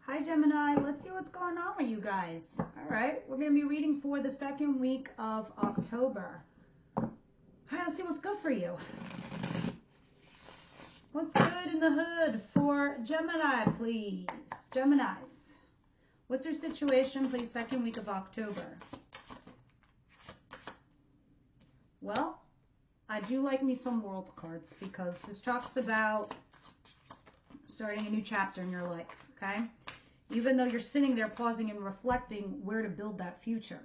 Hi, Gemini. Let's see what's going on with you guys. All right, we're going to be reading for the second week of October. All right, let's see what's good for you. What's good in the hood for Gemini, please? Geminis. What's your situation, please, second week of October? Well, I do like me some world cards because this talks about starting a new chapter in your life, okay? Even though you're sitting there pausing and reflecting where to build that future.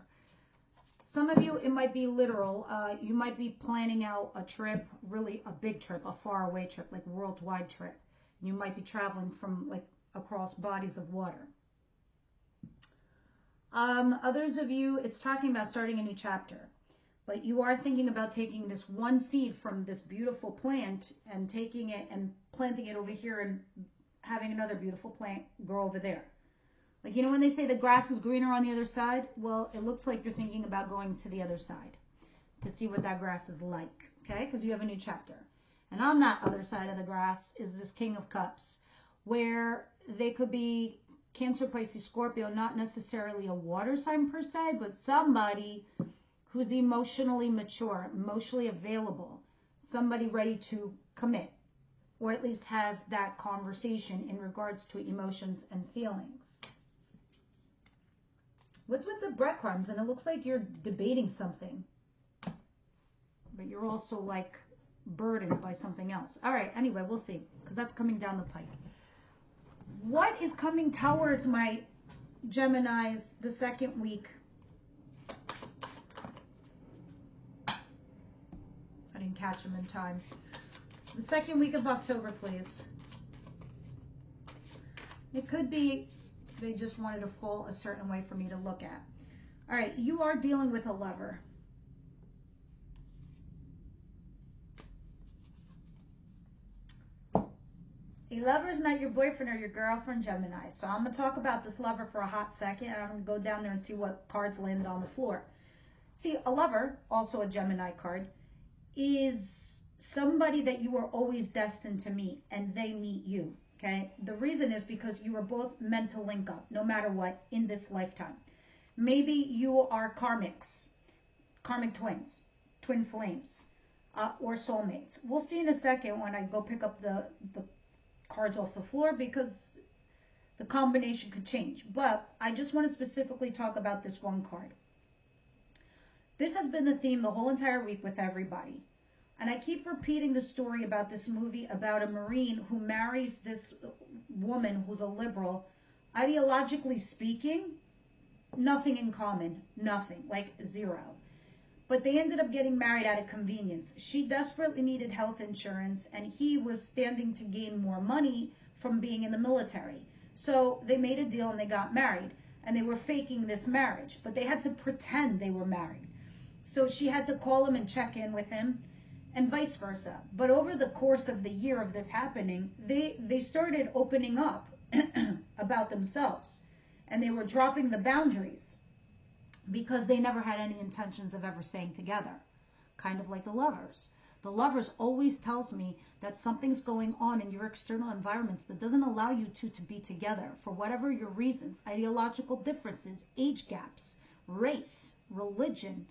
Some of you, it might be literal. You might be planning out a trip, really a big trip, a faraway trip, like a worldwide trip. You might be traveling from like across bodies of water. Others of you, it's talking about starting a new chapter. But you are thinking about taking this one seed from this beautiful plant and taking it and planting it over here and having another beautiful plant grow over there. Like, you know when they say the grass is greener on the other side? Well, it looks like you're thinking about going to the other side to see what that grass is like, okay? Because you have a new chapter. And on that other side of the grass is this King of Cups, where they could be Cancer, Pisces, Scorpio, not necessarily a water sign per se, but somebody who's emotionally mature, emotionally available, somebody ready to commit, or at least have that conversation in regards to emotions and feelings. What's with the breadcrumbs? And it looks like you're debating something, but you're also like burdened by something else. All right, anyway, we'll see, because that's coming down the pike. What is coming towards my Geminis the second week? I didn't catch them in time. The second week of October, please. It could be they just wanted to fall a certain way for me to look at. All right, you are dealing with a lover. A lover is not your boyfriend or your girlfriend, Gemini. So I'm going to talk about this lover for a hot second, and I'm going to go down there and see what cards landed on the floor. See, a lover, also a Gemini card, is somebody that you are always destined to meet, and they meet you. Okay, the reason is because you are both meant to link up no matter what in this lifetime. Maybe you are karmics, karmic twins, twin flames, or soulmates. We'll see in a second when I go pick up the cards off the floor, because the combination could change. But I just want to specifically talk about this one card. This has been the theme the whole entire week with everybody. And I keep repeating the story about this movie about a Marine who marries this woman who's a liberal. Ideologically speaking, nothing in common, nothing, like zero. But they ended up getting married out of convenience. She desperately needed health insurance, and he was standing to gain more money from being in the military. So they made a deal and they got married, and they were faking this marriage, but they had to pretend they were married. So she had to call him and check in with him, and vice versa. But over the course of the year of this happening, they started opening up about themselves, and they were dropping the boundaries because they never had any intentions of ever staying together. Kind of like the lovers. The lovers always tells me that something's going on in your external environments that doesn't allow you two to be together for whatever your reasons, ideological differences, age gaps, race, religion,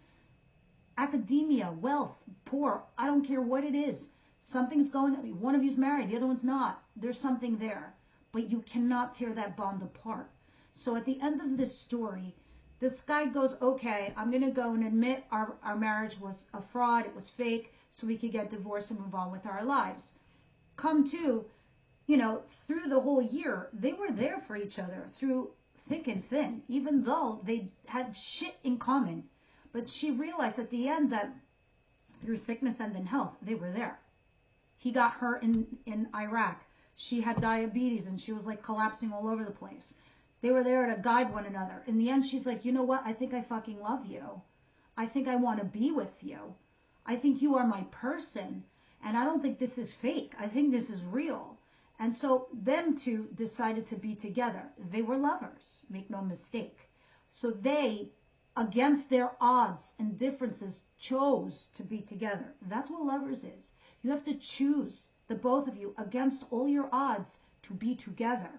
academia, wealth, poor, I don't care what it is. Something's going on. One of you's married, the other one's not. There's something there. But you cannot tear that bond apart. So at the end of this story, this guy goes, okay, I'm going to go and admit our marriage was a fraud, it was fake, so we could get divorced and move on with our lives. Come to, you know, through the whole year, they were there for each other through thick and thin, even though they had shit in common. But she realized at the end that through sickness and in health, they were there. He got her in Iraq. She had diabetes and she was like collapsing all over the place. They were there to guide one another. In the end, she's like, you know what? I think I fucking love you. I think I want to be with you. I think you are my person. And I don't think this is fake. I think this is real. And so them two decided to be together. They were lovers. Make no mistake. So they, against their odds and differences, chose to be together. That's what lovers is. You have to choose, the both of you, against all your odds, to be together.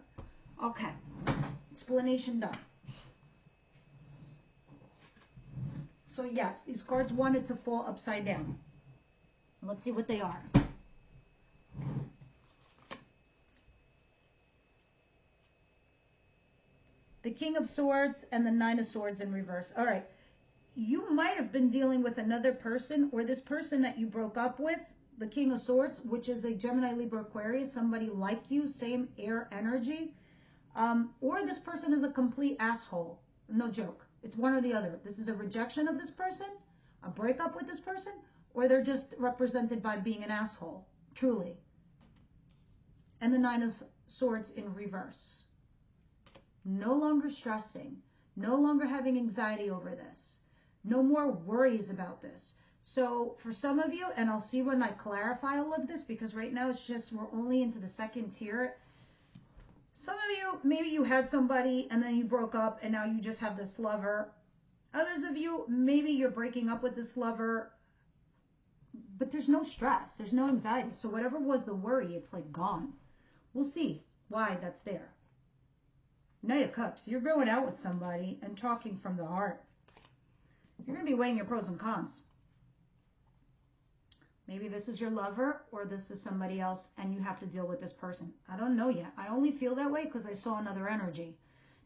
Okay. Explanation done. So yes, these cards wanted to fall upside down. Let's see what they are. The King of Swords and the Nine of Swords in reverse. All right. You might have been dealing with another person, or this person that you broke up with, the King of Swords, which is a Gemini, Libra, Aquarius, somebody like you, same air energy. Or this person is a complete asshole. No joke. It's one or the other. This is a rejection of this person, a breakup with this person, or they're just represented by being an asshole, truly. And the Nine of Swords in reverse. No longer stressing, no longer having anxiety over this, no more worries about this. So for some of you, and I'll see when I clarify all of this, because right now it's just, we're only into the second tier. Some of you, maybe you had somebody and then you broke up and now you just have this lover. Others of you, maybe you're breaking up with this lover, but there's no stress, there's no anxiety. So whatever was the worry, it's like gone. We'll see why that's there. Knight of Cups, you're going out with somebody and talking from the heart. You're going to be weighing your pros and cons. Maybe this is your lover or this is somebody else and you have to deal with this person. I don't know yet. I only feel that way because I saw another energy.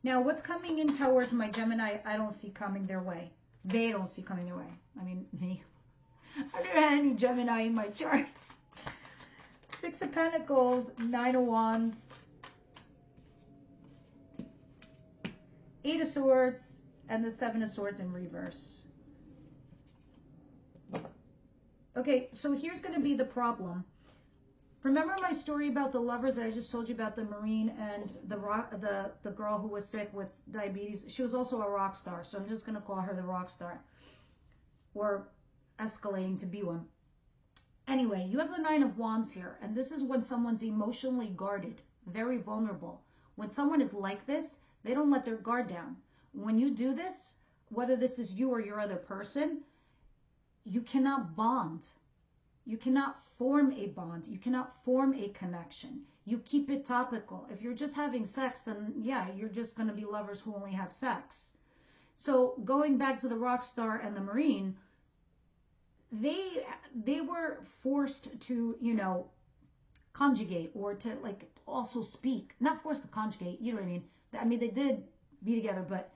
Now, what's coming in towards my Gemini, I don't see coming their way. They don't see coming their way. I mean, me. I don't have any Gemini in my chart. Six of Pentacles, Nine of Wands, Eight of Swords, and the Seven of Swords in reverse. Okay, so here's going to be the problem. Remember my story about the lovers that I just told you about, the Marine and the girl who was sick with diabetes? She was also a rock star, so I'm just going to call her the rock star. Or escalating to be one. Anyway, you have the Nine of Wands here, and this is when someone's emotionally guarded, very vulnerable. When someone is like this, they don't let their guard down. When you do this, whether this is you or your other person, you cannot bond. You cannot form a bond. You cannot form a connection. You keep it topical. If you're just having sex, then yeah, you're just going to be lovers who only have sex. So going back to the rock star and the Marine, they were forced to, you know, conjugate or to like also speak. Not forced to conjugate, you know what I mean? I mean, they did be together, but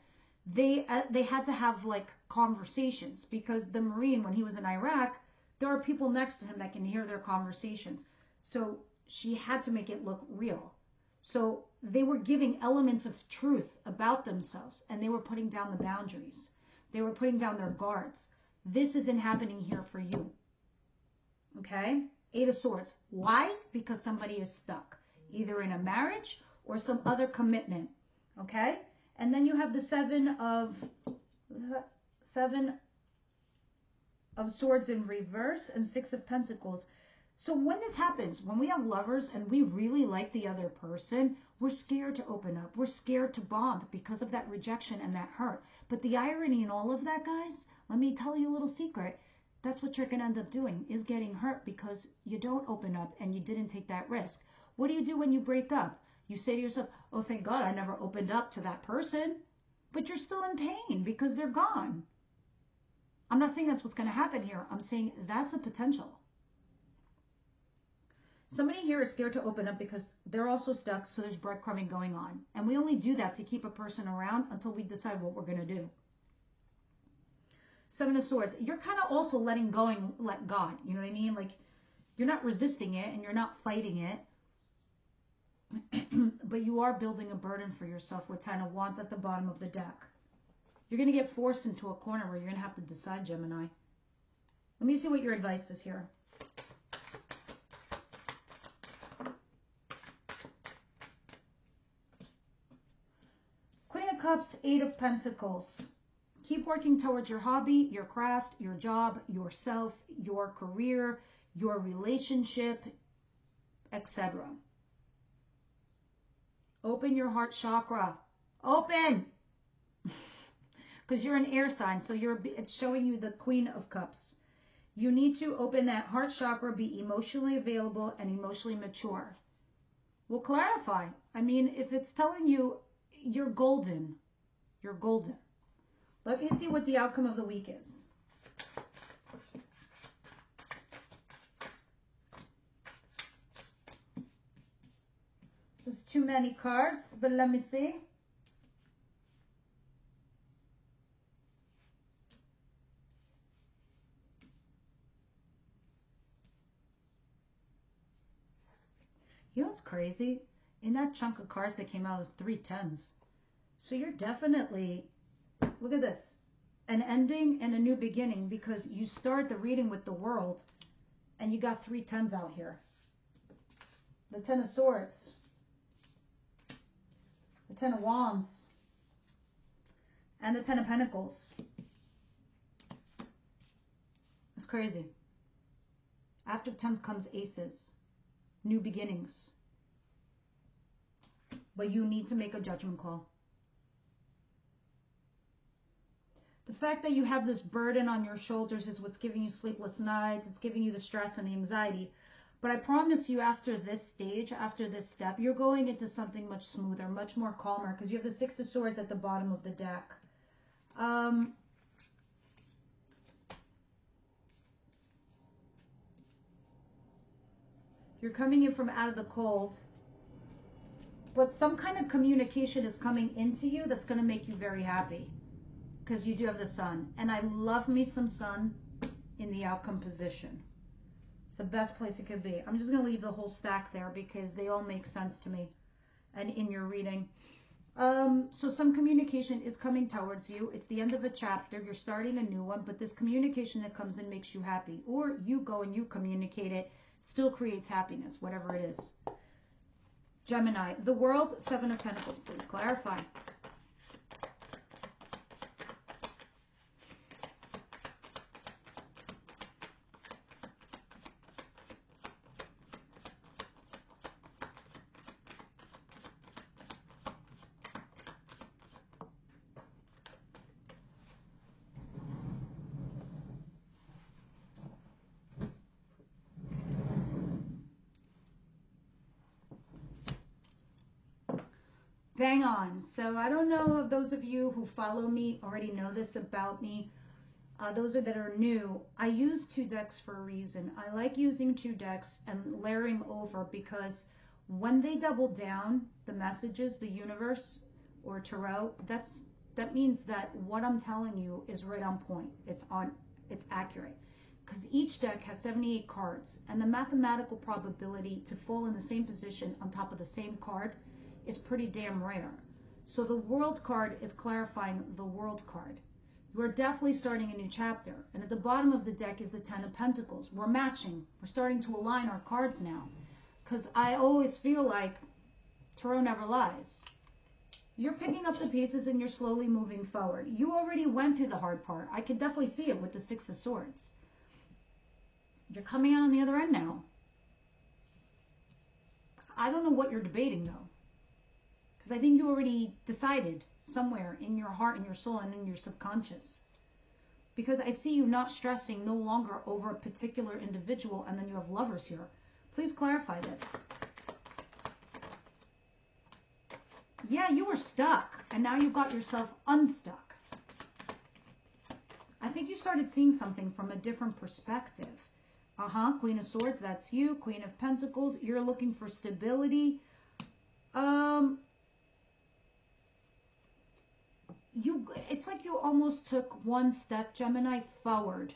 they had to have like conversations, because the Marine, when he was in Iraq, there are people next to him that can hear their conversations. So she had to make it look real. So they were giving elements of truth about themselves, and they were putting down the boundaries. They were putting down their guards. This isn't happening here for you. Okay? Eight of Swords. Why? Because somebody is stuck, either in a marriage or some other commitment. Okay? And then you have the Seven of Swords in reverse and Six of Pentacles. So when this happens, when we have lovers and we really like the other person, we're scared to open up. We're scared to bond because of that rejection and that hurt. But the irony in all of that, guys, let me tell you a little secret. That's what you're going to end up doing, is getting hurt because you don't open up and you didn't take that risk. What do you do when you break up? You say to yourself, oh, thank God I never opened up to that person. But you're still in pain because they're gone. I'm not saying that's what's going to happen here. I'm saying that's a potential. Somebody here is scared to open up because they're also stuck, so there's breadcrumbing going on. And we only do that to keep a person around until we decide what we're going to do. Seven of Swords. You're kind of also letting go and let God. You know what I mean? Like, you're not resisting it and you're not fighting it. But you are building a burden for yourself with Ten of Wands at the bottom of the deck. You're going to get forced into a corner where you're going to have to decide, Gemini. Let me see what your advice is here. Queen of Cups, Eight of Pentacles. Keep working towards your hobby, your craft, your job, yourself, your career, your relationship, etc. Open your heart chakra. Open! Because you're an air sign, so it's showing you the Queen of Cups. You need to open that heart chakra, be emotionally available and emotionally mature. will clarify. I mean, if it's telling you you're golden, you're golden. Let me see what the outcome of the week is. This is too many cards, but let me see. You know what's crazy? In that chunk of cards that came out was 3 10s. So you're definitely, look at this, an ending and a new beginning, because you start the reading with the World and you got 3 10s out here. The 10 of Swords, the 10 of Wands, and the 10 of Pentacles. It's crazy. After 10s comes Aces. New beginnings. But you need to make a judgment call. The fact that you have this burden on your shoulders is what's giving you sleepless nights. It's giving you the stress and the anxiety. But I promise you, after this stage, after this step, you're going into something much smoother, much more calmer, because you have the 6 of Swords at the bottom of the deck. You're coming in from out of the cold, but some kind of communication is coming into you that's going to make you very happy, because you do have the Sun. And I love me some Sun in the outcome position. It's the best place it could be. I'm just going to leave the whole stack there because they all make sense to me and in your reading. So some communication is coming towards you. It's the end of a chapter. You're starting a new one, but this communication that comes in makes you happy. Or you go and you communicate it, still creates happiness, whatever it is. Gemini, the World, 7 of Pentacles, please clarify. Bang on. So I don't know if those of you who follow me already know this about me. Those that are new, I use 2 decks for a reason. I like using 2 decks and layering over, because when they double down the messages, the universe or tarot, that means that what I'm telling you is right on point. It's accurate. Because each deck has 78 cards, and the mathematical probability to fall in the same position on top of the same card is pretty damn rare. So the World card is clarifying the World card. We're definitely starting a new chapter. And at the bottom of the deck is the 10 of Pentacles. We're matching. We're starting to align our cards now. Because I always feel like tarot never lies. You're picking up the pieces and you're slowly moving forward. You already went through the hard part. I can definitely see it with the 6 of Swords. You're coming out on the other end now. I don't know what you're debating, though. Because I think you already decided somewhere in your heart, in your soul, and in your subconscious. Because I see you not stressing no longer over a particular individual, and then you have Lovers here. Please clarify this. Yeah, you were stuck, and now you got yourself unstuck. I think you started seeing something from a different perspective. Queen of Swords, that's you. Queen of Pentacles, you're looking for stability. It's like you almost took one step, Gemini, forward.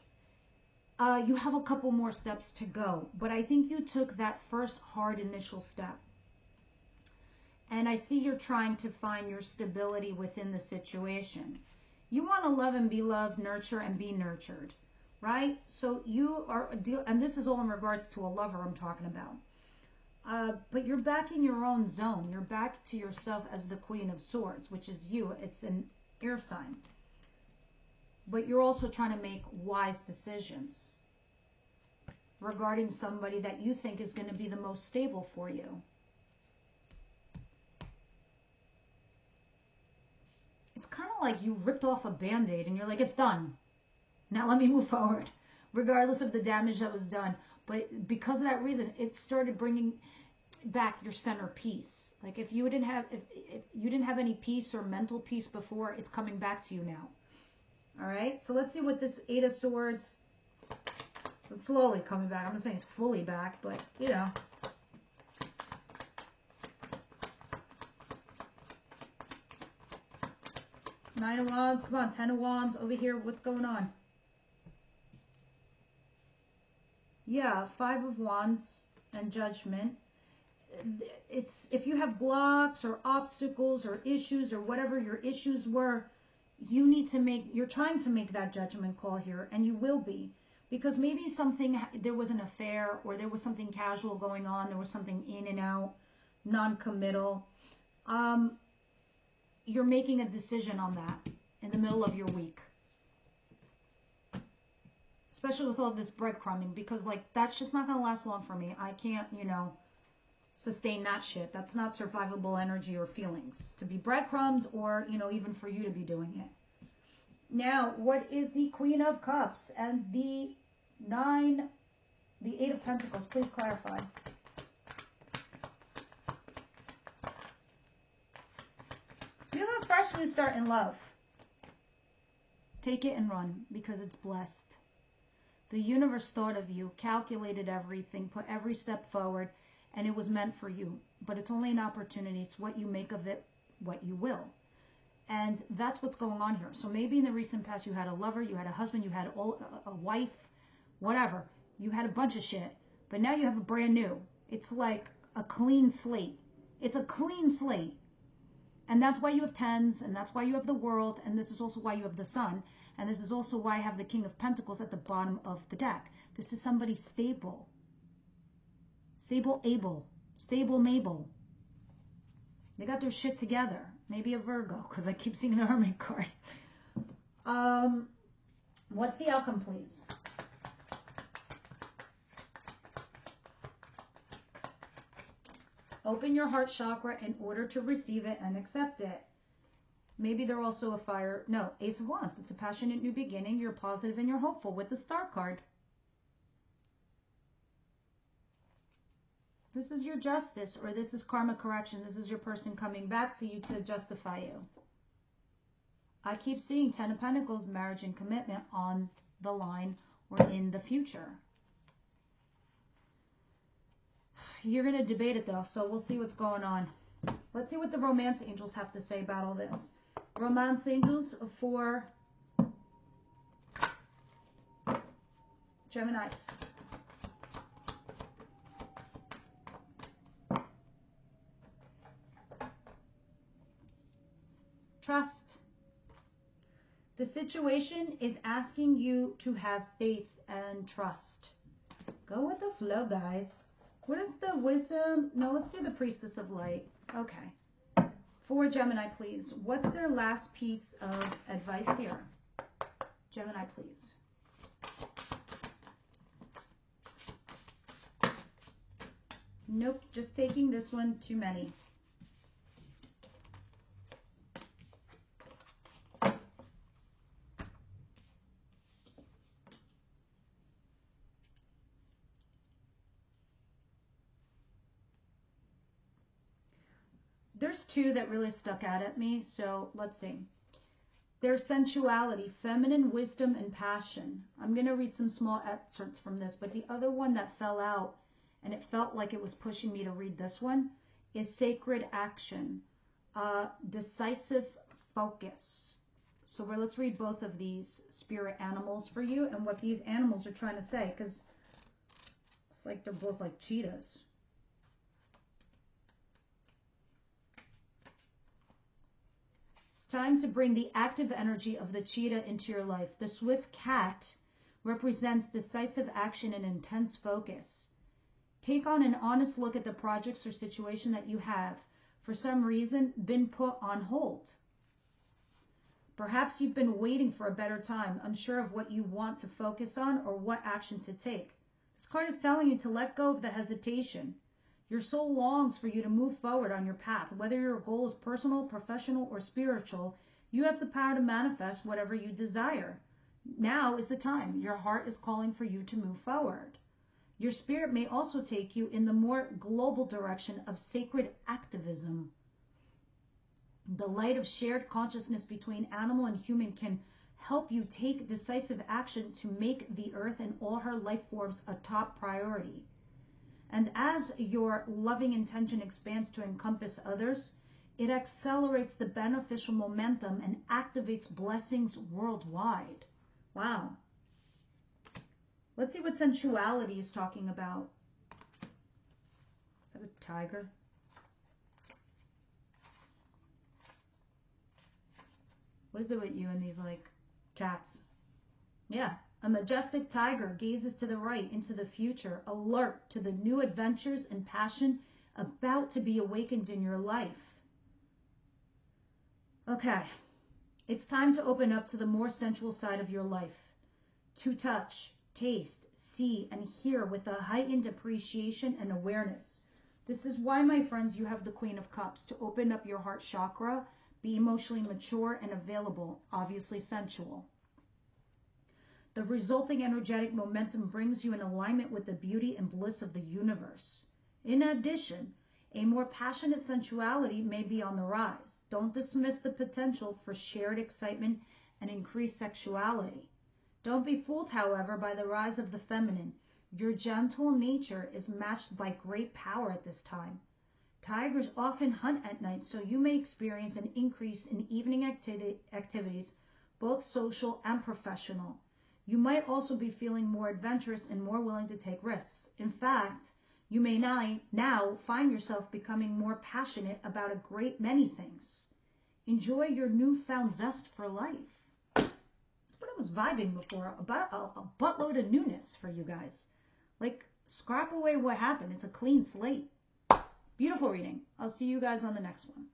You have a couple more steps to go, but I think you took that first hard initial step. And I see you're trying to find your stability within the situation. You want to love and be loved, nurture and be nurtured, right? So you are, and this is all in regards to a lover I'm talking about. But you're back in your own zone. You're back to yourself as the Queen of Swords, which is you. It's an air sign. But you're also trying to make wise decisions regarding somebody that you think is going to be the most stable for you. It's kind of like you ripped off a Band-Aid and you're like, it's done. Now let me move forward, regardless of the damage that was done. But because of that reason, it started bringing, back your center peace. Like if you didn't have any peace or mental peace before, it's coming back to you now. All right, so let's see what this Eight of Swords, it's slowly coming back. I'm not saying it's fully back, but you know. Nine of Wands, come on, 10 of Wands over here. What's going on? Yeah, 5 of Wands and Judgment. It's if you have blocks or obstacles or issues or whatever your issues were, you're trying to make that judgment call here, and you will be, because maybe there was an affair, or there was something casual going on, there was something in and out, non-committal. You're making a decision on that in the middle of your week. Especially with all this breadcrumbing, because like that shit's not going to last long for me. I can't, sustain that shit. That's not survivable energy or feelings to be breadcrumbed, or, even for you to be doing it. Now, what is the Queen of Cups and the Eight of Pentacles? Please clarify. You have a fresh new start in love. Take it and run, because it's blessed. The universe thought of you, calculated everything, put every step forward, and it was meant for you. But it's only an opportunity. It's what you make of it, what you will. And that's what's going on here. So maybe in the recent past you had a lover, you had a husband, you had a wife, whatever. You had a bunch of shit. But now you have a brand new. It's like a clean slate. It's a clean slate. And that's why you have tens, and that's why you have the world, and this is also why you have the sun, and this is also why I have the King of Pentacles at the bottom of the deck. This is somebody stable. Stable Abel. Stable Mabel. They got their shit together. Maybe a Virgo, because I keep seeing the Hermit card. What's the outcome, please? Open your heart chakra in order to receive it and accept it. Maybe they're also a fire. No, Ace of Wands. It's a passionate new beginning. You're positive and you're hopeful with the Star card. This is your justice, or this is karma correction. This is your person coming back to you to justify you. I keep seeing 10 of Pentacles, marriage and commitment on the line or in the future. You're going to debate it though, so we'll see what's going on. Let's see what the romance angels have to say about all this. Romance angels for Geminis. Trust. The situation is asking you to have faith and trust. Go with the flow, guys. What is the wisdom? No, let's do the Priestess of Light. Okay. For Gemini, please. What's their last piece of advice here? Gemini, please. Nope, just taking this one, too many. There's two that really stuck out at me, so let's see. There's sensuality, feminine wisdom, and passion. I'm going to read some small excerpts from this, but the other one that fell out, and it felt like it was pushing me to read this one, is sacred action, decisive focus. So let's read both of these spirit animals for you and what these animals are trying to say, because it's like they're both like cheetahs. Time to bring the active energy of the cheetah into your life. The swift cat represents decisive action and intense focus. Take on an honest look at the projects or situation that you have, for some reason, been put on hold. Perhaps you've been waiting for a better time, unsure of what you want to focus on or what action to take. This card is telling you to let go of the hesitation. Your soul longs for you to move forward on your path. Whether your goal is personal, professional, or spiritual, you have the power to manifest whatever you desire. Now is the time. Your heart is calling for you to move forward. Your spirit may also take you in the more global direction of sacred activism. The light of shared consciousness between animal and human can help you take decisive action to make the earth and all her life forms a top priority. And as your loving intention expands to encompass others, it accelerates the beneficial momentum and activates blessings worldwide. Wow. Let's see what sensuality is talking about. Is that a tiger? What is it with you and these, like, cats? Yeah. A majestic tiger gazes to the right into the future, alert to the new adventures and passion about to be awakened in your life. Okay. It's time to open up to the more sensual side of your life. To touch, taste, see, and hear with a heightened appreciation and awareness. This is why, my friends, you have the Queen of Cups, to open up your heart chakra, be emotionally mature and available, obviously sensual. The resulting energetic momentum brings you in alignment with the beauty and bliss of the universe. In addition, a more passionate sensuality may be on the rise. Don't dismiss the potential for shared excitement and increased sexuality. Don't be fooled, however, by the rise of the feminine. Your gentle nature is matched by great power at this time. Tigers often hunt at night, so you may experience an increase in evening activities, both social and professional. You might also be feeling more adventurous and more willing to take risks. In fact, you may now find yourself becoming more passionate about a great many things. Enjoy your newfound zest for life. That's what I was vibing before, about a buttload of newness for you guys. Like, scrap away what happened. It's a clean slate. Beautiful reading. I'll see you guys on the next one.